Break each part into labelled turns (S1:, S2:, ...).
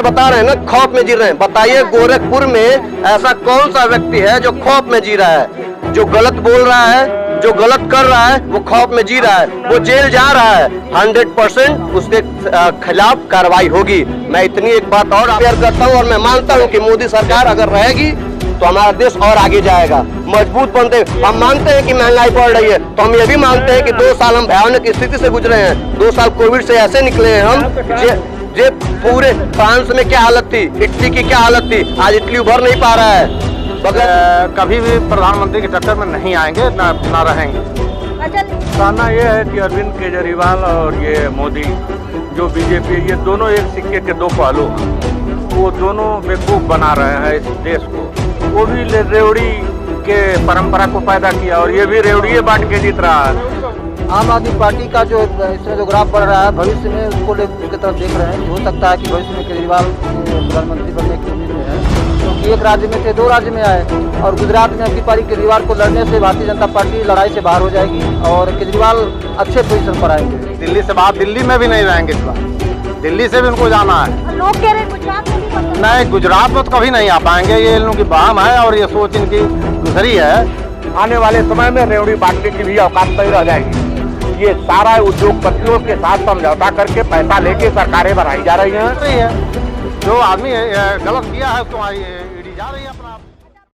S1: बता रहे हैं ना, खौफ में जी रहे हैं। बताइए गोरखपुर में ऐसा कौन सा व्यक्ति है जो खौफ में जी रहा है? जो गलत बोल रहा है, जो गलत कर रहा है, वो खौफ में जी रहा है, वो जेल जा रहा है। 100% उसके खिलाफ कार्रवाई होगी। मैं इतनी एक बात और शेयर करता हूँ और मैं मानता हूँ कि मोदी सरकार अगर रहेगी तो हमारा देश और आगे जाएगा, मजबूत बनते। हम मानते हैं कि महंगाई बढ़ रही है, तो हम ये भी मानते हैं कि 2 साल हम भयानक स्थिति से गुजरे हैं। 2 साल कोविड से ऐसे निकले हैं हम जे पूरे फ्रांस में क्या हालत थी, इटली की क्या हालत थी, आज इटली उभर नहीं पा रहा है।
S2: कभी भी प्रधानमंत्री के चक्कर में नहीं आएंगे, ना रहेंगे। कहना यह है कि अरविंद केजरीवाल और ये मोदी जो बीजेपी, ये दोनों एक सिक्के के 2 पहलू हैं। वो दोनों बेवकूफ बना रहे हैं इस देश को। वो भी रेवड़ी के परंपरा को पैदा किया और ये भी रेवड़ी बांट के जीत रहा है।
S3: आम आदमी पार्टी का जो इसमें जो ग्राफ बढ़ रहा है, भविष्य में उसको उसकी तरफ देख रहे हैं। हो सकता है कि भविष्य में केजरीवाल प्रधानमंत्री बनने की उम्मीद में है, क्योंकि एक राज्य में थे 2 राज्य में आए और गुजरात में अबकी पारी केजरीवाल को लड़ने से भारतीय जनता पार्टी लड़ाई से बाहर हो जाएगी और केजरीवाल अच्छे पोजीशन पर आएंगे।
S2: दिल्ली से बाहर, दिल्ली में भी नहीं रहेंगे इस बार, दिल्ली से भी उनको जाना है।
S4: लोग कह रहे गुजरात में भी
S2: नहीं, गुजरात में तो कभी नहीं आ पाएंगे, ये इन लोगों की बहम है और ये सोच इनकी दूसरी है। आने वाले समय में रेवड़ी बांटने की भी औकात नहीं रह जाएगी। ये सारा उद्योगपतियों के साथ समझौता करके पैसा लेके सरकारें बनाई जा रही हैं। जो आदमी गलत किया है उसको ईडी जा रही है अपना।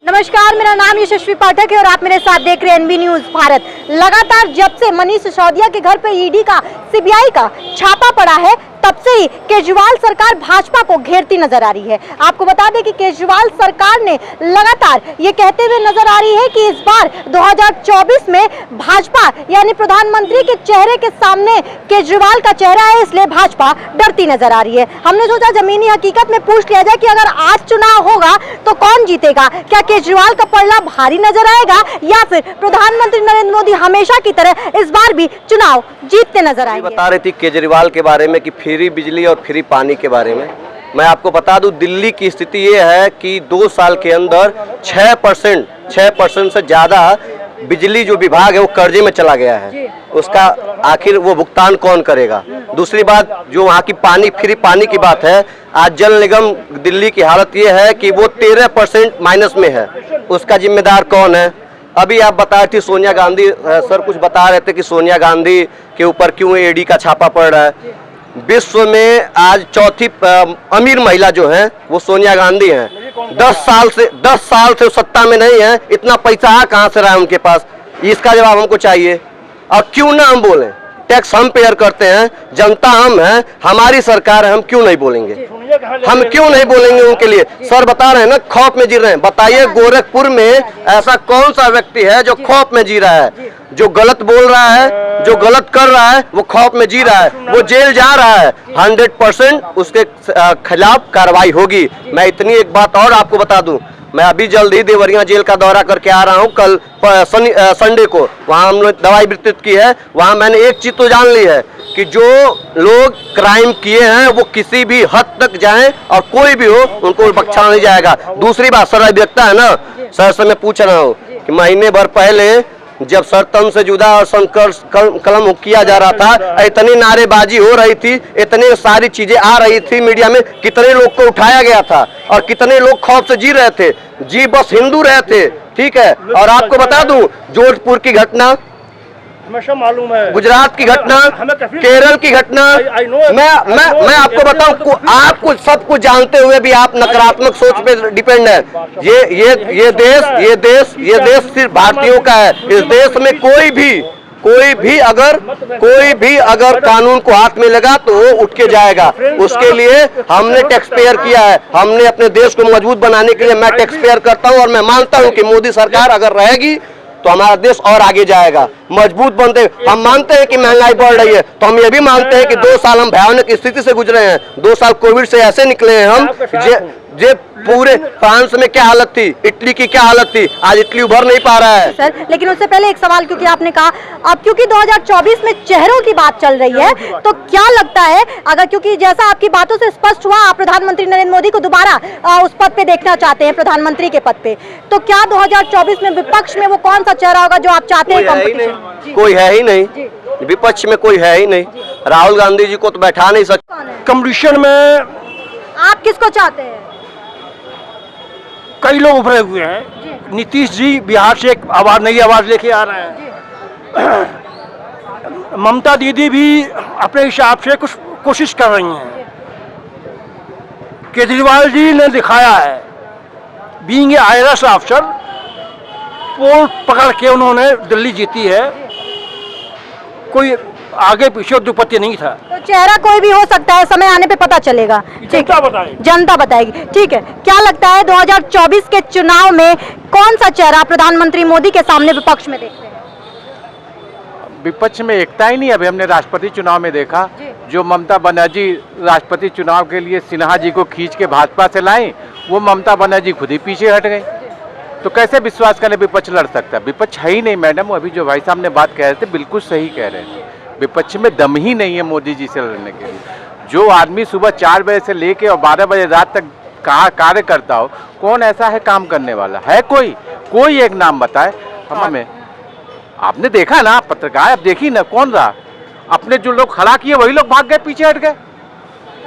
S4: नमस्कार, मेरा नाम यशस्वी पाठक है और आप मेरे साथ देख रहे हैं एनबी न्यूज भारत। लगातार जब से मनीष सिसोदिया के घर पे ईडी का, सीबीआई का छापा पड़ा है, तब से ही केजरीवाल सरकार भाजपा को घेरती नजर आ रही है। आपको बता दें कि केजरीवाल सरकार ने लगातार ये कहते हुए नजर आ रही है कि इस बार 2024 में भाजपा यानी प्रधानमंत्री के चेहरे के सामने केजरीवाल का चेहरा है, इसलिए भाजपा डरती नजर आ रही है। हमने सोचा जमीनी हकीकत में पूछ लिया जाए कि अगर आज चुनाव होगा तो कौन जीतेगा? क्या केजरीवाल का पलड़ा भारी नजर आएगा या फिर प्रधानमंत्री नरेंद्र मोदी हमेशा की तरह इस बार भी चुनाव जीतते नजर आएंगे?
S1: बता रही थी केजरीवाल के बारे में कि फ्री बिजली और फ्री पानी के बारे में। मैं आपको बता दूं, दिल्ली की स्थिति ये है कि 2 साल के अंदर 6% से ज़्यादा बिजली जो विभाग है वो कर्जे में चला गया है। उसका आखिर वो भुगतान कौन करेगा? दूसरी बात, जो वहाँ की फ्री पानी की बात है, आज जल निगम दिल्ली की हालत ये है कि वो 13% माइनस में है। उसका जिम्मेदार कौन है? अभी आप बता रही थी सोनिया गांधी, सर कुछ बता रहे थे कि सोनिया गांधी के ऊपर क्यों ईडी का छापा पड़ रहा है। विश्व में आज चौथी अमीर महिला जो है वो सोनिया गांधी हैं। 10 साल से सत्ता में नहीं है, इतना पैसा कहाँ से रहा है उनके पास? इसका जवाब हमको चाहिए। और क्यों ना हम बोलें? टैक्स हम पेयर करते हैं, जनता हम हैं, हमारी सरकार है, हम क्यों नहीं बोलेंगे? हम क्यों नहीं बोलेंगे उनके लिए? सर बता रहे हैं ना, खौफ में जी रहे हैं। बताइए गोरखपुर में ऐसा कौन सा व्यक्ति है जो खौफ में जी रहा है? जो गलत बोल रहा है, जो गलत कर रहा है, वो खौफ में जी रहा है, वो जेल जा रहा है। 100% उसके खिलाफ कार्रवाई होगी। मैं इतनी एक बात और आपको बता दूं, मैं अभी जल्द ही देवरिया जेल का दौरा करके आ रहा हूं। कल संडे को वहां हमने दवाई वितरित की है। वहां मैंने एक चीज तो जान ली है कि जो लोग क्राइम किए हैं वो किसी भी हद तक जाएं और कोई भी हो उनको बख्शा नहीं जाएगा। दूसरी बात, सर अभिव्यक्ता है ना, सर से मैं पूछ रहा हूँ कि महीने भर पहले जब सर तन से जुदा और संघर्ष कलम किया जा रहा था, इतनी नारेबाजी हो रही थी, इतनी सारी चीजें आ रही थी मीडिया में, कितने लोग को उठाया गया था और कितने लोग खौफ से जी रहे थे, जी बस हिंदू रहे थे, ठीक है। और आपको बता दूं, जोधपुर की घटना,
S5: हमेशा मालूम है,
S1: गुजरात की घटना, केरल की घटना, मैं आपको बताऊं, आप कुछ सब कुछ जानते हुए भी आप नकारात्मक सोच पे डिपेंड है। ये देश सिर्फ भारतीयों का है। इस देश में कोई भी अगर कानून को हाथ में लगा तो वो उठ के जाएगा। उसके लिए हमने टैक्स पेयर किया है, हमने अपने देश को मजबूत बनाने के लिए मैं टैक्स पेयर करता हूं और मैं मानता हूं कि मोदी सरकार अगर रहेगी तो हमारा देश और आगे जाएगा, मजबूत बनते। हम मानते हैं कि महंगाई बढ़ रही है, तो हम ये भी मानते हैं कि 2 साल हम भयानक स्थिति से गुजरे हैं। 2 साल कोविड से ऐसे निकले हैं हम जे पूरे फ्रांस में क्या हालत थी, इटली की क्या हालत थी, आज इटली उभर नहीं पा रहा है।
S4: सर, लेकिन उससे पहले एक सवाल, क्योंकि आपने कहा अब क्योंकि 2024 में चेहरों की बात चल रही है, तो क्या लगता है अगर, क्योंकि जैसा आपकी बातों से स्पष्ट हुआ आप प्रधानमंत्री नरेंद्र मोदी को दोबारा उस पद पे देखना चाहते हैं, प्रधानमंत्री के पद पे, तो क्या 2024 में विपक्ष में वो कौन सा चेहरा होगा जो आप चाहते हैं?
S1: कोई है ही नहीं, विपक्ष में कोई है ही नहीं। राहुल गांधी जी को तो बैठा नहीं सकते।
S5: कम्युनिशन में
S4: आप किसको चाहते हैं?
S5: कई लोग उभरे हुए हैं। नीतीश जी बिहार से एक नई आवाज लेके आ रहे हैं। ममता दीदी भी अपने हिसाब से कुछ कोशिश कर रही हैं। केजरीवाल जी ने दिखाया है, बीइंग ए IRS अफसर, पोल पकड़ के उन्होंने दिल्ली जीती है। कोई आगे पीछे दुपत्ती नहीं था।
S4: तो चेहरा कोई भी हो सकता है, समय आने पे पता चलेगा।
S5: जनता बताएगी।
S4: जनता बताएगी। ठीक है, क्या लगता है 2024 के चुनाव में कौन सा चेहरा प्रधानमंत्री मोदी के सामने विपक्ष में देखते हैं?
S2: विपक्ष में एकता ही नहीं। अभी हमने राष्ट्रपति चुनाव में देखा, जो ममता बनर्जी राष्ट्रपति चुनाव के लिए सिन्हा जी को खींच के भाजपा से लाई, वो ममता बनर्जी खुद ही पीछे हट गई। तो कैसे विश्वास करें विपक्ष लड़ सकता है? विपक्ष है ही नहीं मैडम। अभी जो भाई साहब ने बात कह रहे थे बिल्कुल सही कह रहे हैं। विपक्ष में दम ही नहीं है मोदी जी से लड़ने के लिए। जो आदमी सुबह 4 बजे से लेके और 12 बजे रात तक कार्य करता हो, कौन ऐसा है काम करने वाला है? कोई एक नाम बताए हमें। आपने देखा ना, पत्रकार अब देखी ना, कौन रहा? अपने जो लोग खड़ा किए वही लोग भाग गए, पीछे हट गए।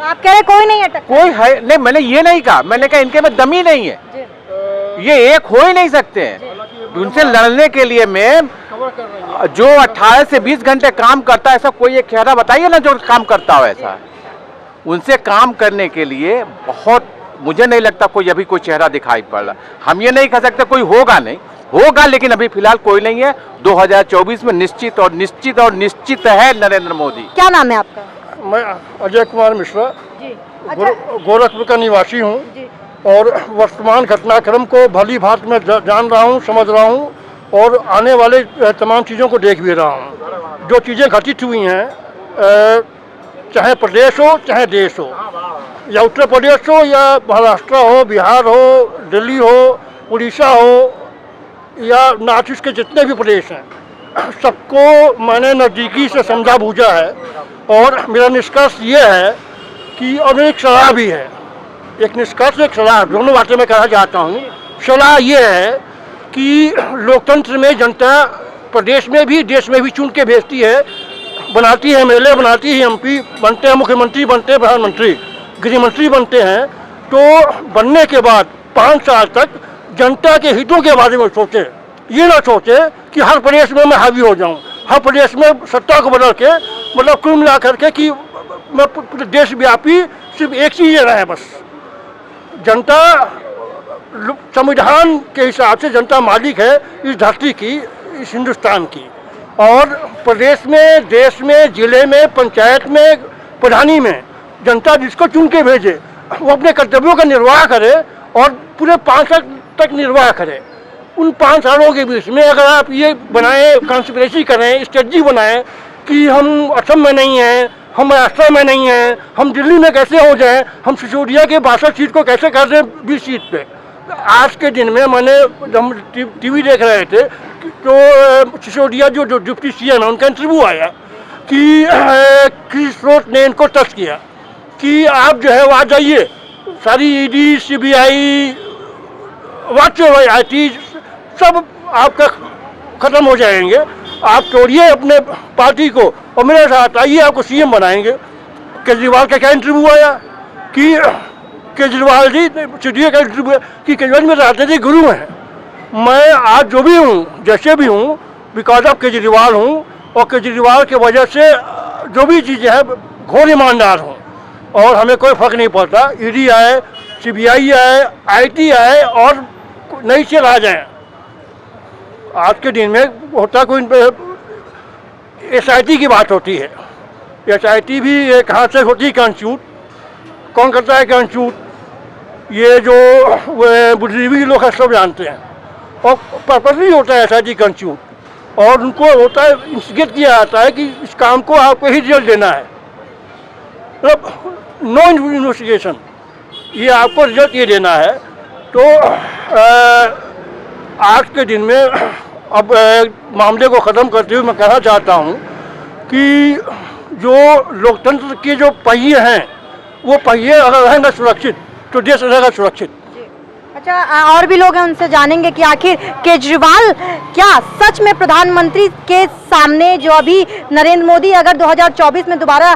S4: आप कह रहे कोई नहीं अटक? कोई
S2: है नहीं, मैंने ये नहीं कहा। मैंने कहा इनके में दम ही नहीं है। ये एक हो ही नहीं सकते हैं। उनसे लड़ने के लिए में जो 18 से 20 घंटे काम करता है, ऐसा कोई एक चेहरा बताइए ना जो काम करता हो ऐसा। उनसे काम करने के लिए बहुत, मुझे नहीं लगता कोई अभी कोई चेहरा दिखाई पड़ रहा। हम ये नहीं कह सकते कोई होगा नहीं, होगा, लेकिन अभी फिलहाल कोई नहीं है। 2024 में निश्चित है नरेंद्र मोदी।
S4: क्या नाम है आपका?
S5: मैं अजय कुमार मिश्रा,
S4: जी। अच्छा,
S5: गोरखपुर का निवासी हूँ और वर्तमान घटनाक्रम को भली भांति मैं जान रहा हूँ, समझ रहा हूँ और आने वाले तमाम चीज़ों को देख भी रहा हूँ। जो चीज़ें घटित हुई हैं, चाहे प्रदेश हो चाहे देश हो, या उत्तर प्रदेश हो या महाराष्ट्र हो, बिहार हो, दिल्ली हो, उड़ीसा हो या नॉर्थ ईस्ट के जितने भी प्रदेश हैं, सबको मैंने नज़दीकी से समझा बूझा है। और मेरा निष्कर्ष ये है कि, और एक सलाह भी है, एक निष्कर्ष एक सलाह, दोनों बातें मैं कहना चाहता हूँ। सलाह ये है कि लोकतंत्र में जनता प्रदेश में भी देश में भी चुन के भेजती है, बनाती है MLA, बनाती है MP, बनते हैं मुख्यमंत्री, बनते हैं प्रधानमंत्री, गृहमंत्री बनते हैं। तो बनने के बाद 5 साल तक जनता के हितों के बारे में सोचे। ये ना सोचे कि हर प्रदेश में मैं हावी हो जाऊं, हर प्रदेश में सत्ता को बदल के, मतलब कुल मिला करके कि मैं देशव्यापी सिर्फ एक चीज़ ये रहे बस। जनता संविधान के हिसाब से जनता मालिक है इस धरती की, इस हिंदुस्तान की। और प्रदेश में, देश में, जिले में, पंचायत में, प्रधानी में जनता जिसको चुन के भेजे वो अपने कर्तव्यों का निर्वाह करे और पूरे 5 साल तक निर्वाह करे। उन 5 सालों के बीच में अगर आप ये बनाएं, कॉन्स्पिरेसी करें, स्ट्रेटजी बनाएं कि हम असम में नहीं हैं, हम महाराष्ट्र में नहीं हैं, हम दिल्ली में कैसे हो जाएं, हम सिसोदिया के 62 सीट को कैसे कर दें 20 सीट पे। आज के दिन में मैंने, हम TV देख रहे थे तो सिसोदिया जो डिप्टी CM है उनका इंटरव्यू आया कि किस स्रोत ने इनको टच किया कि आप जो है वहाँ जाइए, सारी ED, CBI, IT सब आपका ख़त्म हो जाएंगे, आप छोड़िए अपने पार्टी को और मेरे साथ आइए, आपको CM बनाएंगे। केजरीवाल का क्या इंटरव्यू आया कि केजरीवाल जी, सीधे का इंटरव्यू कि केजरीवाल मेरे राजनीतिक गुरु हैं, मैं आज जो भी हूँ, जैसे भी हूँ, बिकॉज ऑफ केजरीवाल हूँ और केजरीवाल की वजह से जो भी चीज़ें हैं घोर ईमानदार हूँ और हमें कोई फ़र्क नहीं पड़ता। ED आए, CBI आए, IT आए और नई चीज़ आ जाए। आज के दिन में होता कोई SIT की बात होती है, SIT भी कहाँ से होती है? कंस्टिट्यूट कौन करता है? कंस्टिट्यूट ये जो बुद्धिजीवी लोग हैं सब जानते हैं। और पर्पसली होता है SIT कंस्टिट्यूट और उनको होता है, इंस्टिगेट किया जाता है कि इस काम को आपको ही रिजल्ट देना है, मतलब नो इन्वेस्टिगेशन, ये आपको रिजल्ट ये देना है। तो आज के दिन में अब मामले को ख़त्म करते हुए मैं कहना चाहता हूँ कि जो लोकतंत्र के जो पहिए हैं वो पहिए अगर रहेंगे सुरक्षित तो देश रहेगा सुरक्षित।
S4: अच्छा, और भी लोग हैं, उनसे जानेंगे कि आखिर केजरीवाल क्या सच में प्रधानमंत्री के सामने, जो अभी नरेंद्र मोदी अगर 2024 में दोबारा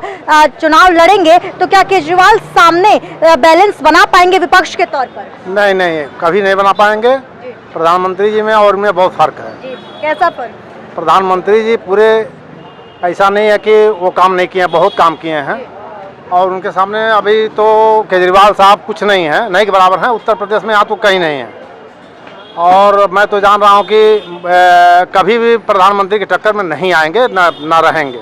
S4: चुनाव लड़ेंगे तो क्या केजरीवाल सामने बैलेंस बना पाएंगे विपक्ष के तौर पर?
S2: नहीं नहीं, कभी नहीं बना पाएंगे। प्रधानमंत्री जी में और में बहुत फर्क है।
S4: जी, कैसा फर्क?
S2: प्रधानमंत्री जी पूरे ऐसा नहीं है कि वो काम नहीं किए, बहुत काम किए हैं और उनके सामने अभी तो केजरीवाल साहब कुछ नहीं है, नहीं के बराबर हैं। उत्तर प्रदेश में यहाँ तो कहीं नहीं है और मैं तो जान रहा हूँ कि कभी भी प्रधानमंत्री की टक्कर में नहीं आएंगे, ना रहेंगे।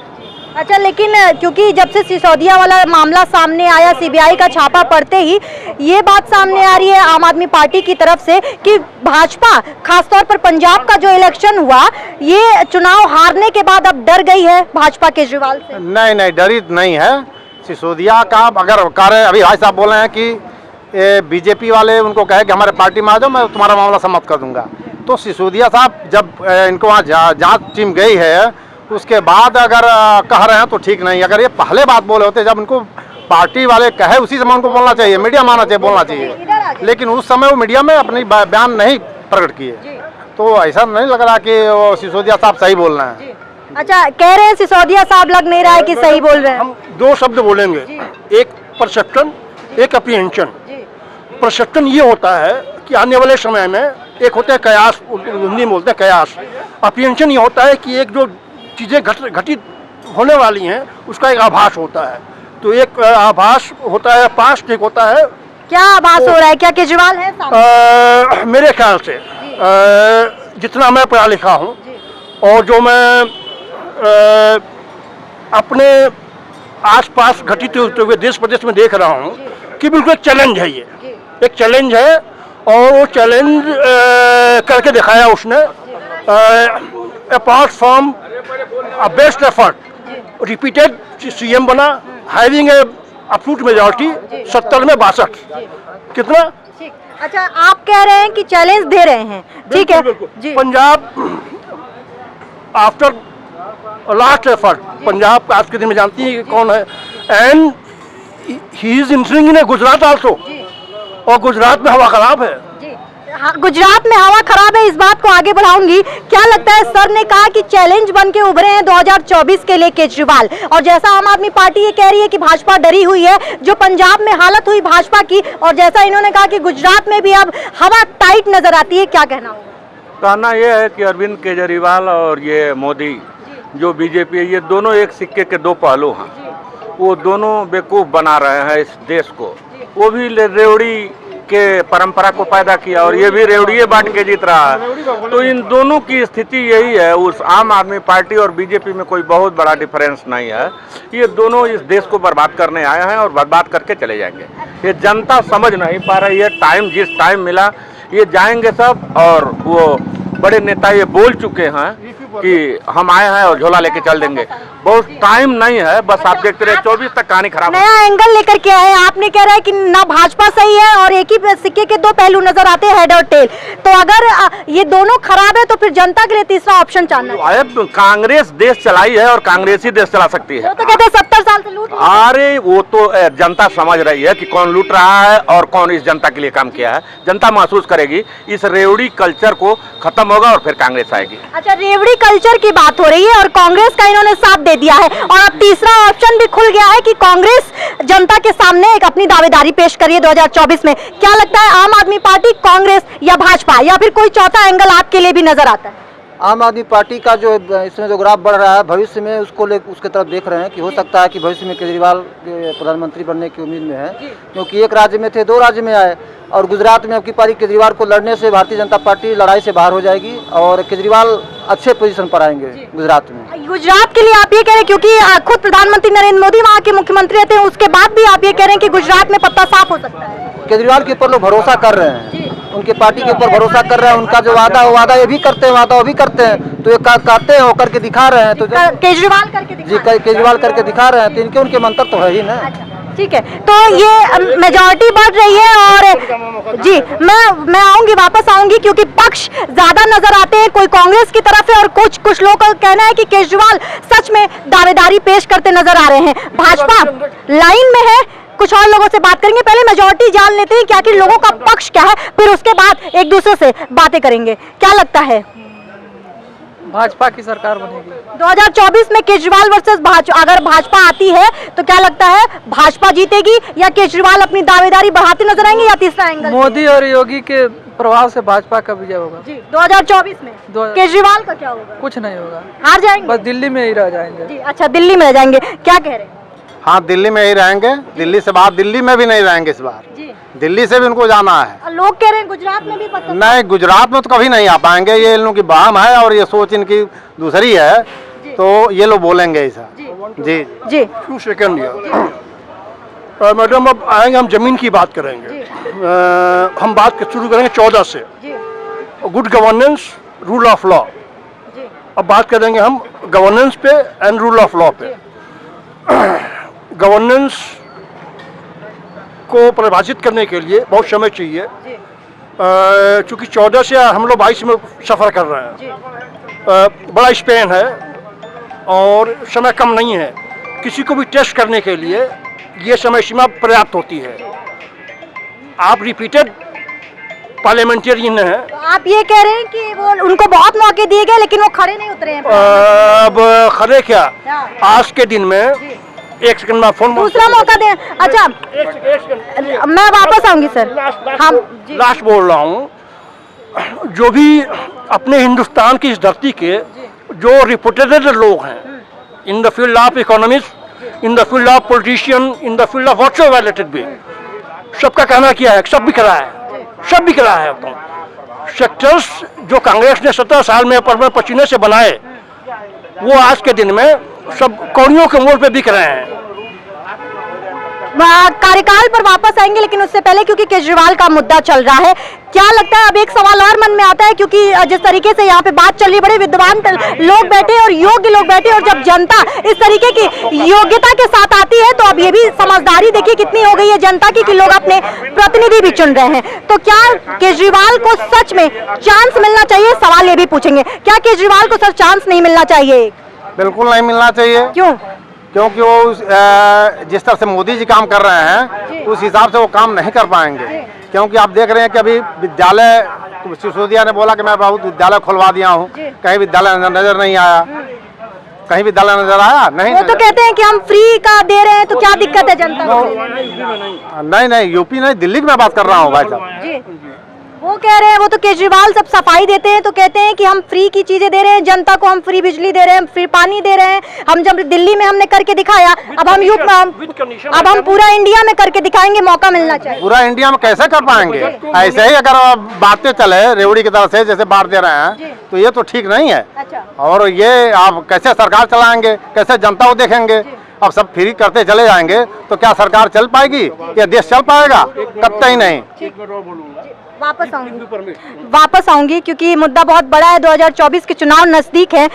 S4: अच्छा, लेकिन क्योंकि जब से सिसोदिया वाला मामला सामने आया, सीबीआई का छापा पड़ते ही ये बात सामने आ रही है आम आदमी पार्टी की तरफ से कि भाजपा खासतौर पर पंजाब का जो इलेक्शन हुआ, ये चुनाव हारने के बाद अब डर गई है भाजपा केजरीवाल से।
S2: नहीं नहीं, डरी नहीं है। सिसोदिया का अगर कार्य, अभी भाई साहब बोल रहे हैं कि बीजेपी वाले उनको कहे कि हमारे पार्टी में आ जाओ, मैं तुम्हारा मामला समाप्त कर दूंगा, तो सिसोदिया साहब जब इनको वहाँ जांच टीम गई है उसके बाद अगर कह रहे हैं तो ठीक नहीं। अगर ये पहले बात बोले होते, जब उनको पार्टी वाले कहे उसी समय उनको बोलना चाहिए, मीडिया में आना चाहिए, बोलना चाहिए, लेकिन उस समय वो मीडिया में अपनी बयान नहीं प्रकट किए, तो ऐसा नहीं लग रहा कि वो सिसोदिया साहब सही बोल रहे हैं।
S4: अच्छा, कह रहे हैं सिसोदिया साहब, लग नहीं रहा है कि सही बोल रहे हैं।
S5: हम दो शब्द बोलेंगे, एक परसेप्शन, एक अप्रीहेंशन। परसेप्शन ये होता है कि आने वाले समय में, एक होता है कयास, हिंदी में बोलते हैं कयास। अप्रीहेंशन ये होता है कि एक जो चीज़ें घटित होने वाली हैं उसका एक आभास होता है। तो एक आभास होता है पास्ट, एक होता है।
S4: क्या आभास हो रहा है? क्या केजरीवाल है सामने?
S5: मेरे ख्याल से जितना मैं पढ़ा लिखा हूँ और जो मैं अपने आसपास घटित होते हुए देश प्रदेश में देख रहा हूँ कि बिल्कुल एक चैलेंज है, ये एक चैलेंज है और वो चैलेंज करके दिखाया उसने। Apart from best effort, repeated CM बना, हैविंग ए एब्सोल्यूट मेजॉरिटी 70 में 62, कितना?
S4: अच्छा, आप कह रहे हैं कि चैलेंज दे रहे हैं, ठीक है जी।
S5: Punjab after last effort, Punjab आज के दिन में जानती है कि कौन है, and he is entering in Gujarat also, और गुजरात में हवा खराब है।
S4: हाँ, गुजरात में हवा खराब है, इस बात को आगे बढ़ाऊंगी। क्या लगता है, सर ने कहा कि चैलेंज बन के उभरे हैं 2024 के लिए केजरीवाल, और जैसा आम आदमी पार्टी ये कह रही है कि भाजपा डरी हुई है, जो पंजाब में हालत हुई भाजपा की, और जैसा इन्होंने कहा कि गुजरात में भी अब हवा टाइट नजर आती है, क्या कहना होगा?
S2: कहना यह है कि अरविंद केजरीवाल और ये मोदी जो बीजेपी है, ये दोनों एक सिक्के के दो पहलू हैं। वो दोनों बेवकूफ़ बना रहे हैं इस देश को। वो भी रेवड़ी के परंपरा को पैदा किया और ये भी रेवड़िए बांट के जीत रहा है। तो इन दोनों की स्थिति यही है। उस आम आदमी पार्टी और बीजेपी में कोई बहुत बड़ा डिफरेंस नहीं है। ये दोनों इस देश को बर्बाद करने आए हैं और बर्बाद करके चले जाएंगे। ये जनता समझ नहीं पा रही है। टाइम जिस टाइम मिला ये जाएंगे सब, और वो बड़े नेता ये बोल चुके हैं कि हम आए हैं और झोला लेके चल देंगे। बहुत टाइम नहीं है, बस आप देखते रहे 24 तक कहानी खराब।
S4: नया एंगल लेकर के आए, आपने कह रहा है कि ना भाजपा सही है और एक ही सिक्के के दो पहलू नजर आते हैं, हेड और टेल। तो अगर ये दोनों खराब है तो फिर जनता के लिए तीसरा ऑप्शन चाहना है।
S2: कांग्रेस देश चलाई है और कांग्रेस ही देश चला सकती है।
S4: तो कहते हैं 70 साल से लूट।
S2: अरे वो तो जनता समझ रही है कि कौन लूट रहा है और कौन इस जनता के लिए काम किया है। जनता महसूस करेगी, इस रेवड़ी कल्चर को खत्म होगा और फिर कांग्रेस आएगी।
S4: अच्छा, रेवड़ी कल्चर की बात हो रही है और कांग्रेस का इन्होंने साथ दे दिया है, और अब तीसरा ऑप्शन भी खुल गया है कि कांग्रेस जनता के सामने एक अपनी दावेदारी पेश करिए 2024 में। क्या लगता है, आम आदमी पार्टी, कांग्रेस या भाजपा, या फिर कोई चौथा एंगल आपके लिए भी नजर आता है?
S3: आम आदमी पार्टी का जो इसमें जो ग्राफ बढ़ रहा है, भविष्य में उसके तरफ देख रहे हैं कि हो सकता है कि भविष्य में केजरीवाल प्रधानमंत्री बनने की उम्मीद में है, क्योंकि एक राज्य में थे, दो राज्य में आए, और गुजरात में अब की पारी केजरीवाल को लड़ने से भारतीय जनता पार्टी लड़ाई से बाहर हो जाएगी और केजरीवाल अच्छे पोजीशन पर आएंगे गुजरात में।
S4: गुजरात के लिए आप ये कह रहे हैं क्योंकि खुद प्रधानमंत्री नरेंद्र मोदी वहाँ के मुख्यमंत्री रहते हैं, उसके बाद भी आप ये कह रहे हैं कि गुजरात में पत्ता साफ हो सकता है?
S3: केजरीवाल के ऊपर लोग भरोसा कर रहे हैं, उनके पार्टी के ऊपर भरोसा कर रहे हैं। उनका जो वादा वो वादा ये भी करते हैं, वादा वो भी करते हैं, तो ये कहते हैं, वो करके दिखा रहे हैं। तो
S4: केजरीवाल करके
S3: जी, केजरीवाल करके दिखा रहे हैं, तो इनके उनके मंत्र तो है ही ना।
S4: ठीक है, तो ये मेजॉरिटी बढ़ रही है और जी मैं आऊंगी, वापस आऊंगी, क्योंकि पक्ष ज्यादा नजर आते हैं, कोई कांग्रेस की तरफ है और कुछ लोगों का कहना है कि केजरीवाल सच में दावेदारी पेश करते नजर आ रहे हैं। भाजपा लाइन में है, कुछ और लोगों से बात करेंगे। पहले मेजॉरिटी जान लेते हैं कि आखिर लोगों का पक्ष क्या है, फिर उसके बाद एक दूसरे से बातें करेंगे। क्या लगता है
S6: भाजपा की सरकार बनेगी
S4: 2024 में केजरीवाल वर्सेस भाजपा? अगर भाजपा आती है तो क्या लगता है भाजपा जीतेगी या केजरीवाल अपनी दावेदारी बढ़ाते नजर आएंगे या तीसरा एंगल?
S6: मोदी और योगी के प्रभाव से भाजपा का विजय होगा
S4: जी 2024 में। केजरीवाल का क्या होगा?
S6: कुछ नहीं होगा,
S4: हार जाएंगे,
S6: बस दिल्ली में ही रह जाएंगे।
S4: जी अच्छा, दिल्ली में रह जाएंगे। क्या कह रहे हैं?
S2: हाँ, दिल्ली में ही रहेंगे, दिल्ली से बाहर, दिल्ली में भी नहीं रहेंगे इस बार,
S4: जी
S2: दिल्ली से भी उनको जाना है।
S4: लोग कह रहे हैं गुजरात में भी पता
S2: नहीं, गुजरात में तो कभी नहीं आ पाएंगे, ये इन लोगों की बहम है और ये सोच इनकी दूसरी है, तो ये लोग बोलेंगे ऐसा। जी
S4: जी
S5: टू सेकेंड मैडम, अब आएंगे हम जमीन की बात करेंगे। हम बात शुरू करेंगे 14 से, good governance, rule of law. अब बात करेंगे हम गवर्नेंस पे एंड रूल ऑफ लॉ पे। गवर्नेंस को परिभाषित करने के लिए बहुत समय चाहिए, चूँकि 14 से हम लोग 22 में सफ़र कर रहे हैं। बड़ा स्पेन है और समय कम नहीं है। किसी को भी टेस्ट करने के लिए ये समय सीमा पर्याप्त होती है। आप रिपीटेड पार्लियामेंटेरियन हैं।
S4: तो आप ये कह रहे हैं कि वो उनको बहुत मौके दिए गए लेकिन वो खड़े नहीं उतरे हैं?
S5: अब खड़े क्या, आज के दिन में एक सेकंड में फोन,
S4: दूसरा मौका दें। अच्छा, मैं वापस आऊंगी सर। हम
S5: लास्ट बोल रहा हूँ, जो भी अपने हिंदुस्तान की इस धरती के जो रिप्यूटेड लोग हैं in the field of economics, in the field of politician, in the field of whatsoever related भी, सबका कहना क्या है, सब भी करा है, सब भी करा है। तो सेक्टर्स जो कांग्रेस ने 17 साल में पर पसीने से बनाए, वो आज के दिन में सब कौड़ियों के मोड़ पे बिक रहे हैं।
S4: कार्यकाल पर वापस आएंगे, लेकिन उससे पहले क्योंकि केजरीवाल का मुद्दा चल रहा है, क्या लगता है, अब एक सवाल और मन में आता है, क्योंकि जिस तरीके से यहाँ पे बात चल रही, बड़े विद्वान लोग बैठे और योग्य लोग बैठे, और जब जनता इस तरीके की योग्यता के साथ आती है तो अब ये भी समझदारी देखिए कितनी हो गई है जनता की कि लोग अपने प्रतिनिधि भी चुन रहे हैं। तो क्या केजरीवाल को सच में चांस मिलना चाहिए? सवाल ये भी पूछेंगे, क्या केजरीवाल को सर चांस नहीं मिलना चाहिए?
S2: बिल्कुल नहीं मिलना चाहिए।
S4: क्यों?
S2: क्योंकि वो जिस तरह से मोदी जी काम कर रहे हैं उस हिसाब से वो काम नहीं कर पाएंगे। क्योंकि आप देख रहे हैं कि अभी विद्यालय, सिसोदिया ने बोला कि मैं बहुत विद्यालय खुलवा दिया हूँ, कहीं विद्यालय नजर नहीं आया, कहीं विद्यालय नजर आया नहीं।
S4: वो तो कहते हैं कि हम फ्री का दे रहे हैं, तो क्या दिक्कत है जनता को?
S2: नहीं, यूपी नहीं, दिल्ली की मैं बात कर रहा हूँ भाई साहब।
S4: वो कह रहे हैं, वो तो केजरीवाल सब सफाई देते हैं तो कहते हैं कि हम फ्री की चीजें दे रहे हैं जनता को, हम फ्री बिजली दे रहे हैं, फ्री पानी दे रहे हैं। हम जब दिल्ली में हमने करके दिखाया, अब हम पूरा इंडिया में करके दिखाएंगे, मौका मिलना चाहिए।
S2: पूरा इंडिया में कैसे कर पाएंगे? ऐसे ही अगर बातें चले रेवड़ी की तरफ से जैसे बांट दे रहे हैं तो ये तो ठीक नहीं है। और ये आप कैसे सरकार चलाएंगे, कैसे जनता को देखेंगे? अब सब फ्री करते चले जाएंगे तो क्या सरकार चल पाएगी या देश चल पाएगा? कतई नहीं।
S4: वापस आऊंगी क्योंकि मुद्दा बहुत बड़ा है। 2024 के चुनाव नजदीक है।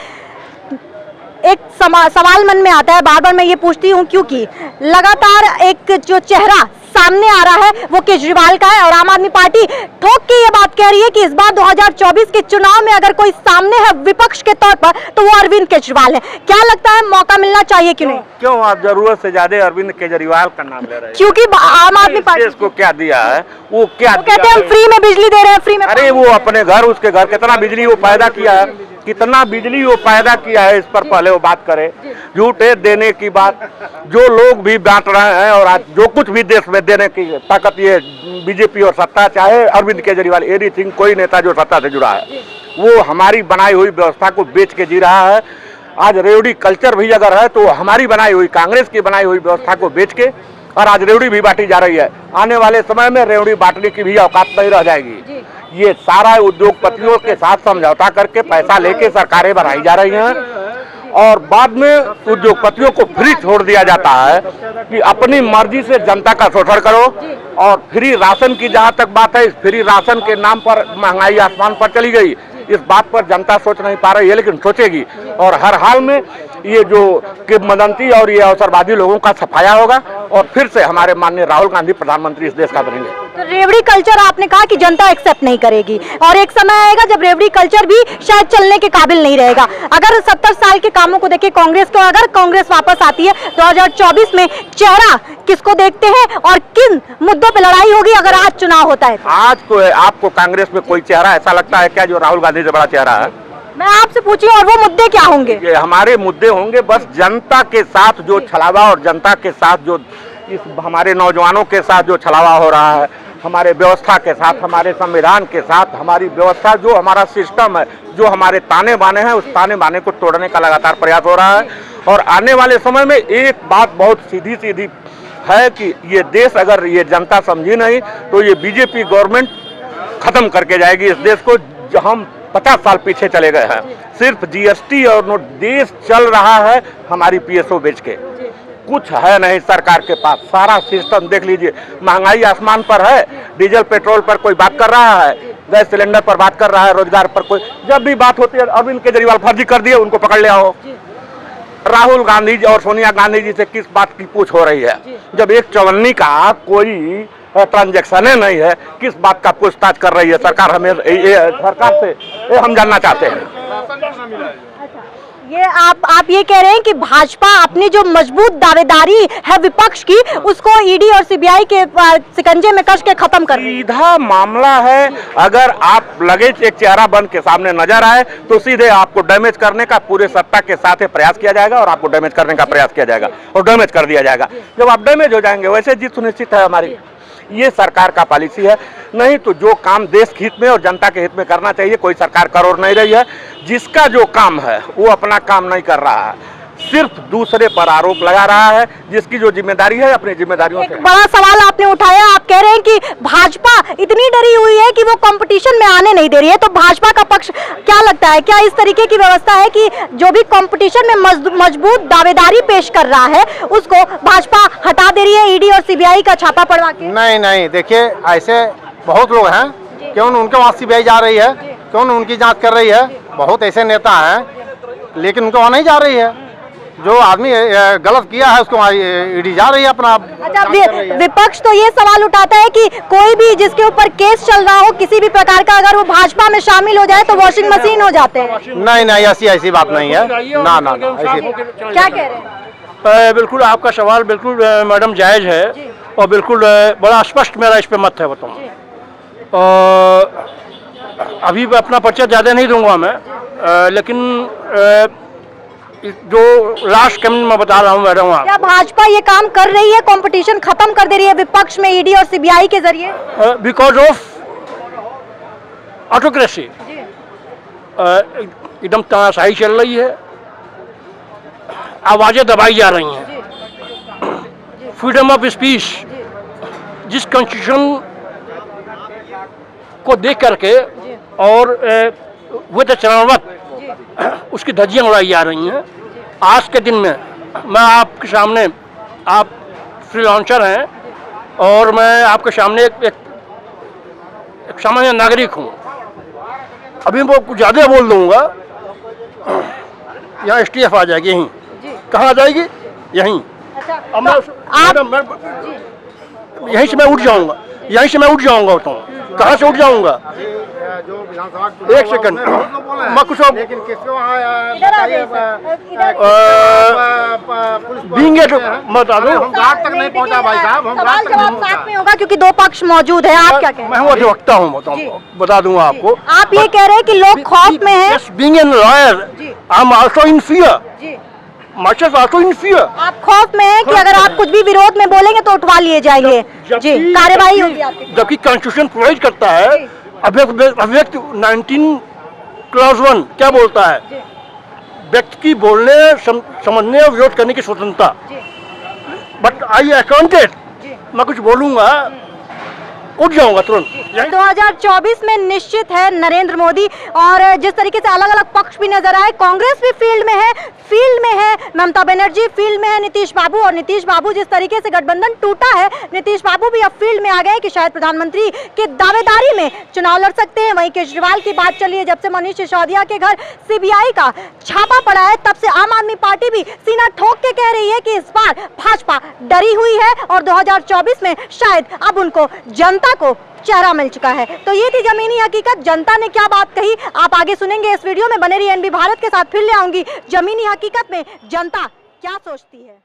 S4: एक सवाल मन में आता है, बार बार मैं ये पूछती हूँ, क्योंकि लगातार एक जो चेहरा सामने आ रहा है वो केजरीवाल का है, और आम आदमी पार्टी ठोक के ये बात कह रही है कि इस बार 2024 के चुनाव में अगर कोई सामने है विपक्ष के तौर पर तो वो अरविंद केजरीवाल है। क्या लगता है, मौका मिलना चाहिए कि नहीं?
S2: क्यों आप जरूरत से ज्यादा अरविंद केजरीवाल का नाम ले रहे हैं?
S4: क्योंकि आम आदमी पार्टी
S2: को क्या दिया है, वो
S4: कहते हैं हम फ्री में बिजली दे रहे हैं, फ्री में।
S2: अरे वो अपने घर, उसके घर कितना बिजली वो पैदा किया है, कितना बिजली वो पैदा किया है, इस पर पहले वो बात करे। झूठे देने की बात जो लोग भी बांट रहे हैं, और आज जो कुछ भी देश में देने की ताकत ये बीजेपी और सत्ता, चाहे अरविंद केजरीवाल, एनीथिंग, कोई नेता जो सत्ता से जुड़ा है वो हमारी बनाई हुई व्यवस्था को बेच के जी रहा है। आज रेवड़ी कल्चर भी अगर है तो हमारी बनाई हुई, कांग्रेस की बनाई हुई व्यवस्था को बेच के, और आज रेवड़ी भी बांटी जा रही है। आने वाले समय में रेवड़ी बांटने की भी औकात नहीं रह जाएगी। ये सारा उद्योगपतियों के साथ समझौता करके पैसा लेके सरकारें बनाई जा रही हैं, और बाद में उद्योगपतियों को फ्री छोड़ दिया जाता है कि अपनी मर्जी से जनता का शोषण करो। और फ्री राशन की जहाँ तक बात है, इस फ्री राशन के नाम पर महंगाई आसमान पर चली गई। इस बात पर जनता सोच नहीं पा रही है, लेकिन सोचेगी, और हर हाल में ये जो किंवदंती और ये अवसरवादी लोगों का सफाया होगा, और फिर से हमारे माननीय राहुल गांधी प्रधानमंत्री इस देश का बनेंगे।
S4: तो रेवड़ी कल्चर आपने कहा कि जनता एक्सेप्ट नहीं करेगी और एक समय आएगा जब रेवड़ी कल्चर भी शायद चलने के काबिल नहीं रहेगा। अगर 70 साल के कामों को देखें कांग्रेस को, अगर कांग्रेस वापस आती है 2024 में चेहरा किसको देखते हैं और किन मुद्दों पे लड़ाई होगी अगर आज चुनाव होता है?
S2: आज को आपको कांग्रेस में कोई चेहरा ऐसा लगता है क्या जो राहुल गांधी से बड़ा चेहरा है?
S4: मैं आपसे पूछी और वो मुद्दे क्या होंगे?
S2: ये हमारे मुद्दे होंगे बस जनता के साथ जो छलावा और जनता के साथ जो इस हमारे नौजवानों के साथ जो छलावा हो रहा है, हमारे व्यवस्था के साथ, हमारे संविधान के साथ, हमारी व्यवस्था जो हमारा सिस्टम है, जो हमारे ताने बाने हैं, उस ताने बाने को तोड़ने का लगातार प्रयास हो रहा है। और आने वाले समय में एक बात बहुत सीधी सीधी है कि ये देश अगर ये जनता समझी नहीं तो ये बीजेपी गवर्नमेंट खत्म करके जाएगी इस देश को। हम 50 साल पीछे चले गए हैं, सिर्फ जीएसटी और नोट देश चल रहा है हमारी पीएसओ बेच के, कुछ है नहीं सरकार के पास। सारा सिस्टम देख लीजिए, महंगाई आसमान पर है, डीजल पेट्रोल पर कोई बात कर रहा है, गैस सिलेंडर पर बात कर रहा है, रोजगार पर कोई जब भी बात होती है अरविंद केजरीवाल फर्जी कर दिए, उनको पकड़ ले आओ। राहुल गांधी जी और सोनिया गांधी जी से किस बात की पूछ हो रही है जब एक चवन्नी का कोई ट्रांजैक्शन नहीं है? किस बात का पूछताछ कर रही है सरकार? हमें सरकार से हम जानना चाहते हैं।
S4: ये आप ये कह रहे हैं कि भाजपा अपनी जो मजबूत दावेदारी है विपक्ष की उसको ईडी और सीबीआई के शिकंजे में कस के खत्म कर रही है।
S2: सीधा मामला है, अगर आप लगे एक चेहरा बन के सामने नजर आए तो सीधे आपको डैमेज करने का पूरे सत्ता के साथ प्रयास किया जाएगा और आपको डैमेज करने का प्रयास किया जाएगा और डैमेज कर दिया जाएगा। जब आप डैमेज हो जाएंगे वैसे जीत सुनिश्चित है हमारी। ये सरकार का पॉलिसी है, नहीं तो जो काम देश के हित में और जनता के हित में करना चाहिए कोई सरकार कर और नहीं रही है। जिसका जो काम है वो अपना काम नहीं कर रहा है, सिर्फ दूसरे पर आरोप लगा रहा है, जिसकी जो जिम्मेदारी है अपनी जिम्मेदारियों से।
S4: बड़ा सवाल आपने उठाया, आप कह रहे हैं कि भाजपा इतनी डरी हुई है कि वो कंपटीशन में आने नहीं दे रही है, तो भाजपा का पक्ष क्या लगता है, क्या इस तरीके की व्यवस्था है कि जो भी कंपटीशन में मजबूत दावेदारी पेश कर रहा है उसको भाजपा हटा दे रही है ईडी और सीबीआई का छापा पड़वा के?
S3: नहीं नहीं, देखिए ऐसे बहुत लोग हैं, क्यों उनके वहाँ सीबीआई जा रही है, क्यों उनकी जांच कर रही है, बहुत ऐसे नेता हैं लेकिन उनको वहाँ नहीं जा रही है। जो आदमी गलत किया है उसको ईडी जा रही है अपना।
S4: अच्छा, विपक्ष तो ये सवाल उठाता है कि कोई भी जिसके ऊपर केस चल रहा हो किसी भी प्रकार का, अगर वो भाजपा में शामिल हो जाए तो वॉशिंग मशीन हो जाते हैं।
S3: नहीं नहीं, ऐसी बात नहीं है, ना ना ना ऐसी।
S4: क्या कह रहे हैं?
S5: बिल्कुल आपका सवाल बिल्कुल मैडम जायज है और बिल्कुल बड़ा स्पष्ट मेरा इस पे मत है। बताऊँ अभी अपना परिचय ज़्यादा नहीं दूंगा मैं, लेकिन जो लास्ट कमेंट मैं बता रहा हूँ मैडम,
S4: क्या भाजपा ये काम कर रही है, कंपटीशन खत्म कर दे रही है विपक्ष में ईडी और सीबीआई के जरिए?
S5: बिकॉज ऑफ ऑटोक्रेसी एकदम तानाशाही चल रही है, आवाजें दबाई जा रही हैं। फ्रीडम ऑफ स्पीच जिस कॉन्स्टिट्यूशन को देख करके और विद चरणवत उसकी धज्जियां उड़ाई जा रही हैं। आज के दिन में मैं आपके सामने, आप फ्रीलांसर हैं और मैं आपके सामने एक सामान्य नागरिक हूँ। अभी मैं कुछ ज़्यादा बोल दूँगा, यहाँ STF आ जाएगी, यहीं कहाँ आ जाएगी, यहीं।
S4: अच्छा,
S5: यहीं से मैं उठ जाऊँगा, यहीं से मैं उठ जाऊँगा। तो कहाँ से उठ जाऊँगा? एक सेकंड, मैं कुछ बता दूं।
S3: हम घाट तक नहीं पहुंचा भाई साहब, हम घाट तक नहीं
S4: साथ में होगा क्योंकि दो पक्ष मौजूद है। आप क्या कह रहे हैं?
S5: मैं अधिवक्ता हूँ, बता दूंगा आपको।
S4: आप ये कह रहे हैं कि लोग खौफ में हैं?
S5: Being an lawyer I am also in fear, myself also in fear।
S4: आप खौफ में हैं कि अगर आप कुछ भी विरोध में बोलेंगे तो उठवा लिए जाएंगे, जी कार्रवाई होगी आपकी।
S5: जबकि कॉन्स्टिट्यूशन प्रोवाइड करता है, अभिव्यक्ति 19 क्लॉज 1 क्या बोलता है, व्यक्ति की बोलने, समझने और विरोध करने की स्वतंत्रता। बट आई अकाउंटेड, मैं कुछ बोलूंगा उठ जाऊंगा तुरंत।
S4: 2024 में निश्चित है नरेंद्र मोदी, और जिस तरीके से अलग अलग पक्ष भी नजर आए, कांग्रेस भी फील्ड में है, ममता बनर्जी फील्ड में है, नीतीश बाबू, और नीतीश बाबू जिस तरीके से गठबंधन टूटा है, नीतीश बाबू भी अब फील्ड में आ गए कि शायद प्रधानमंत्री के दावेदारी में चुनाव लड़ सकते हैं। वहीं केजरीवाल की बात चली है, जब से मनीष सिसोदिया के घर सीबीआई का छापा पड़ा है तब से आम आदमी पार्टी भी सीना ठोक के कह रही है कि इस बार भाजपा डरी हुई है और 2024 में शायद अब उनको जनता जनता को चेहरा मिल चुका है। तो ये थी जमीनी हकीकत, जनता ने क्या बात कही आप आगे सुनेंगे इस वीडियो में। बने रहिए एनबी भारत के साथ, फिर ले आऊंगी जमीनी हकीकत में जनता क्या सोचती है।